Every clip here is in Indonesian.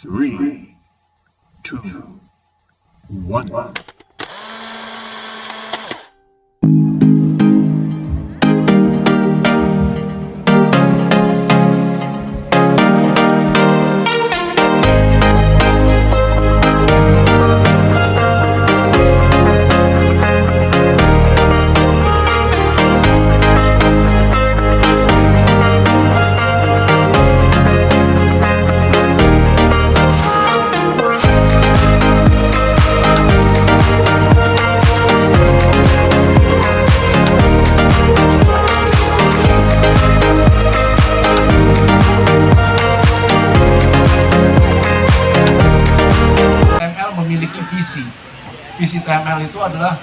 Three, two, one. Memiliki visi TML itu adalah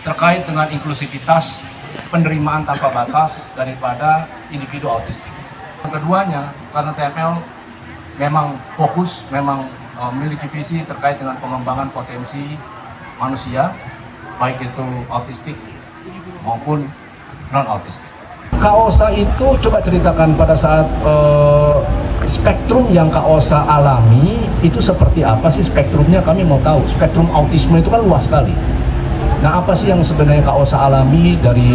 terkait dengan inklusivitas, penerimaan tanpa batas daripada individu autistik. Yang keduanya, karena TML memang fokus, memang memiliki visi terkait dengan pengembangan potensi manusia, baik itu autistik maupun non-autistik. Kak Osa itu coba ceritakan pada saat spektrum yang Kak Osa alami itu seperti apa sih spektrumnya? Kami mau tahu. Spektrum autisme itu kan luas sekali. Nah, apa sih yang sebenarnya Kak Osa alami dari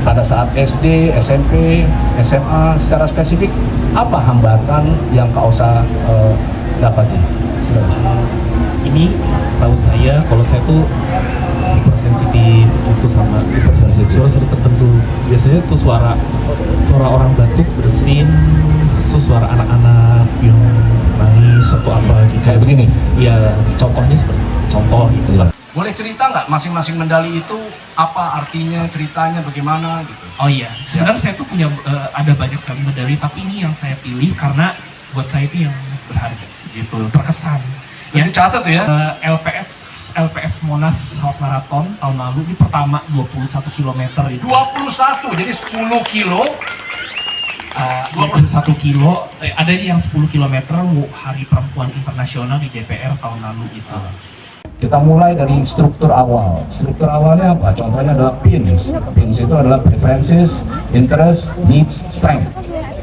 pada saat SD, SMP, SMA secara spesifik? Apa hambatan yang Kak Osa dapati? Ini setahu saya, kalau saya tuh hipersensitif itu sama suara tertentu. Biasanya tuh suara orang batuk bersin, suara anak-anak yang nangis atau apa gitu. Kayak begini? Ya, contohnya seperti contoh gitu lah. Boleh cerita nggak masing-masing medali itu apa artinya, ceritanya bagaimana gitu? Oh iya, sebenarnya saya tuh punya ada banyak sekali medali, tapi ini yang saya pilih karena buat saya itu yang berharga gitu, terkesan. Ya, dicatat tuh ya. LPS Monas Half Marathon tahun lalu ini pertama 21 km itu. 21, jadi 10 kilo. 21 kilo, ada yang 10 km Hari Perempuan Internasional di DPR tahun lalu itu. Kita mulai dari struktur awal. Struktur awalnya apa? Contohnya adalah PINS. PINS itu adalah preferences, interest, needs, strength.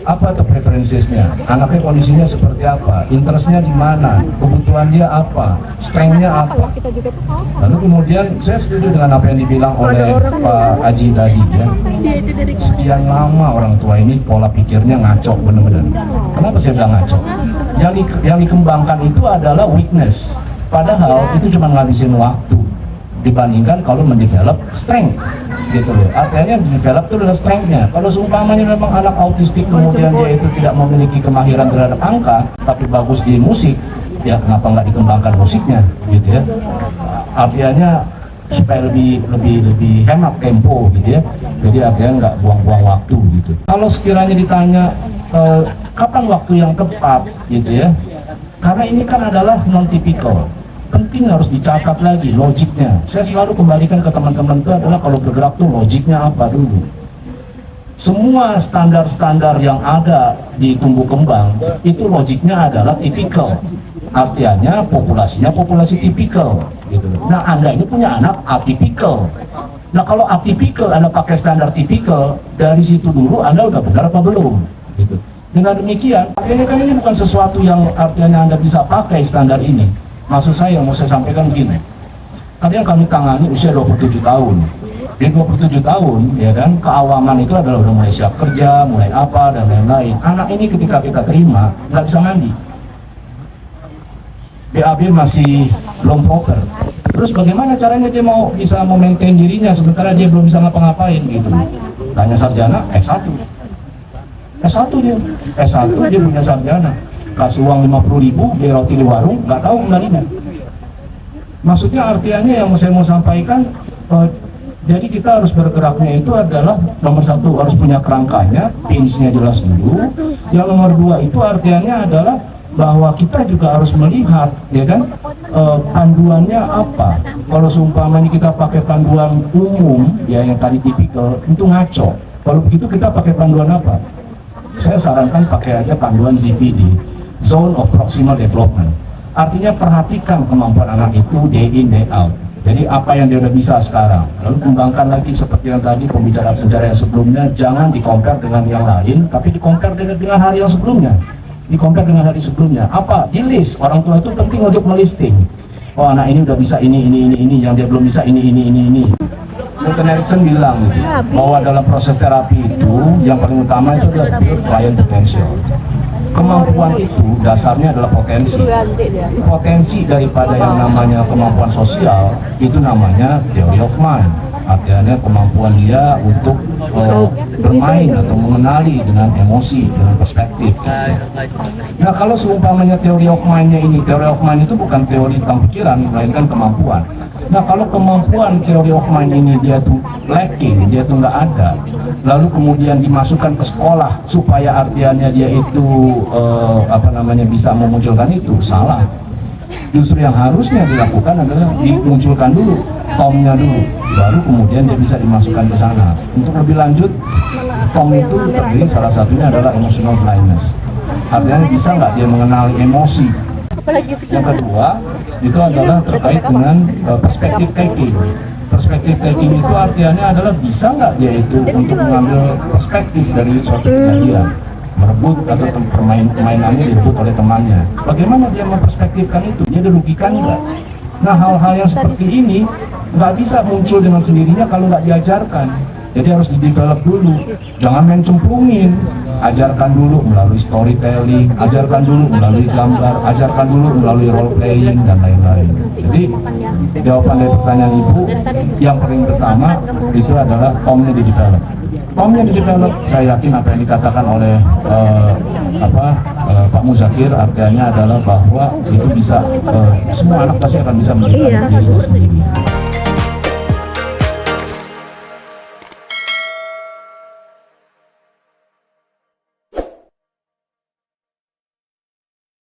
Apa tuh preferences-nya? Anaknya kondisinya seperti apa? Interest-nya di mana? Kebutuhan dia apa? Strength-nya apa? Lalu kemudian saya setuju dengan apa yang dibilang oleh Pak Aji tadi ya. Sekian lama orang tua ini pola pikirnya ngaco benar-benar. Kenapa saya bilang ngaco? Yang dikembangkan itu adalah weakness. Padahal itu cuma ngabisin waktu dibandingkan kalau mendevelop strength gitu loh. Artinya develop itu adalah strength-nya. Kalau seumpamanya memang anak autistik kemudian dia itu tidak memiliki kemahiran terhadap angka tapi bagus di musik, ya kenapa nggak dikembangkan musiknya gitu ya. Artinya supaya lebih hemat tempo gitu ya. Jadi artinya nggak buang-buang waktu gitu. Kalau sekiranya ditanya kapan waktu yang tepat gitu ya. Karena ini kan adalah non-typical, penting harus dicatat lagi logiknya. Saya selalu kembalikan ke teman-teman itu adalah kalau bergerak tuh logiknya apa dulu. Semua standar-standar yang ada di tumbuh kembang itu logiknya adalah typical. Artinya populasinya populasi tipikal gitu. Nah, Anda ini punya anak atypical. Nah, kalau atypical Anda pakai standar tipikal, dari situ dulu Anda udah benar apa belum gitu. Dengan demikian, artinya kan ini bukan sesuatu yang artinya Anda bisa pakai standar ini. Maksud saya, mau saya sampaikan begini. Artinya kami tangani usia 27 tahun. Di 27 tahun, ya kan, keawaman itu adalah udah mulai siap kerja, mulai apa, dan lain-lain. Anak ini ketika kita terima, nggak bisa mandi. BAB masih belum proper. Terus bagaimana caranya dia mau bisa memaintain dirinya, sementara dia belum bisa ngapa-ngapain gitu. Tanya sarjana, S1. S1 dia punya sarjana, kasih uang 50.000 beli roti di warung, nggak tahu kembalinya. Maksudnya artinya yang saya mau sampaikan, jadi kita harus bergeraknya itu adalah nomor satu harus punya kerangkanya, pinsnya jelas dulu. Yang nomor dua itu artinya adalah bahwa kita juga harus melihat, ya kan, panduannya apa. Kalau seumpamanya kita pakai panduan umum, ya yang tadi tipikal, itu ngaco. Kalau begitu kita pakai panduan apa? Saya sarankan pakai aja panduan ZPD, Zone of Proximal Development. Artinya perhatikan kemampuan anak itu day in day out. Jadi apa yang dia udah bisa sekarang, lalu kembangkan lagi seperti yang tadi pembicara-pembicara yang sebelumnya. Jangan di-compare dengan yang lain, tapi di-compare dengan hari yang sebelumnya. di compare dengan hari sebelumnya. Apa? Di list. Orang tua itu penting untuk melisting. Oh, anak ini udah bisa ini, yang dia belum bisa ini. Milton Erickson bilang gitu, bahwa dalam proses terapi itu yang paling utama itu adalah build client potential. Kemampuan itu dasarnya adalah potensi. Potensi daripada yang namanya kemampuan sosial itu namanya theory of mind. Artinya kemampuan dia untuk bermain atau mengenali dengan emosi, dengan perspektif. Nah, kalau seumpamanya theory of mind-nya ini, theory of mind itu bukan teori tentang pikiran, melainkan kemampuan. Nah, kalau kemampuan theory of mind ini dia tuh lacking, dia tuh nggak ada, lalu kemudian dimasukkan ke sekolah supaya artiannya dia itu bisa memunculkan itu, salah. Justru yang harusnya dilakukan adalah dimunculkan dulu Tomnya dulu, baru kemudian dia bisa dimasukkan ke sana. Untuk lebih lanjut, Tom itu terdiri salah satunya adalah emotional blindness. Artinya bisa nggak dia mengenali emosi. Yang kedua itu adalah terkait dengan perspektif taking. Perspektif taking itu artinya adalah bisa nggak dia itu untuk mengambil perspektif dari suatu kejadian, merebut atau permainannya direbut oleh temannya. Bagaimana dia memperspektifkan itu? Dia dirugikan nggak? Nah, hal-hal yang seperti ini nggak bisa muncul dengan sendirinya kalau nggak diajarkan. Jadi harus di-develop dulu. Jangan main cemplungin. Ajarkan dulu melalui storytelling, ajarkan dulu melalui gambar, ajarkan dulu melalui role playing dan lain-lain. Jadi jawaban dari pertanyaan Ibu yang paling pertama itu adalah Tomnya di-develop. Tomnya di-develop, saya yakin apa yang dikatakan oleh Pak Muzakir artinya adalah bahwa itu bisa semua anak pasti akan bisa mendevelop dirinya sendiri.